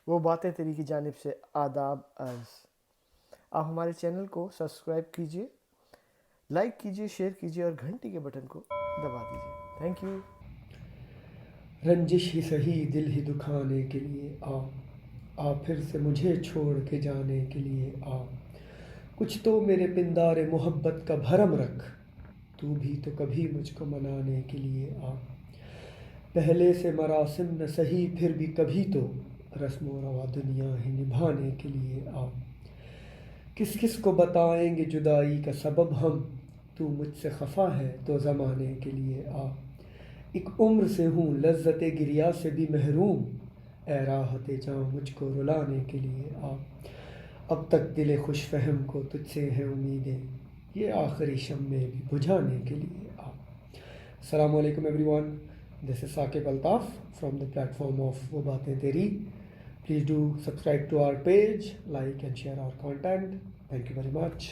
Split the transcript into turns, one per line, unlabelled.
وہ باتیں تیری کی جانب سے آداب عرض۔ آپ ہمارے چینل کو سبسکرائب کیجیے، لائک کیجیے، شیئر کیجیے اور گھنٹی کے بٹن کو دبا دیجیے۔ Thank you.
رنجش ہی سہی دل ہی دکھانے کے لیے آ پھر سے مجھے چھوڑ کے جانے کے لیے آ، کچھ تو میرے پندار محبت کا بھرم رکھ، تو بھی تو کبھی مجھ کو منانے کے لیے آ، پہلے سے مراسم نہ سہی پھر بھی کبھی تو رسم و رواں دنیا ہی نبھانے کے لیے آ، کس کس کو بتائیں گے جدائی کا سبب ہم، تو مجھ سے خفا ہے تو زمانے کے لیے آ، ایک عمر سے ہوں لذت گریہ سے بھی محروم، اے راحت جاں مجھ کو رلانے کے لیے آ، اب تک دل خوش فہم کو تجھ سے ہیں امیدیں، یہ آخری شمع بھی بجھانے کے لیے آ۔ السلام علیکم everyone, this is Saqib Altaf from the platform of وہ باتیں تیری۔ Please do subscribe to our page, like and share our content. Thank you very much.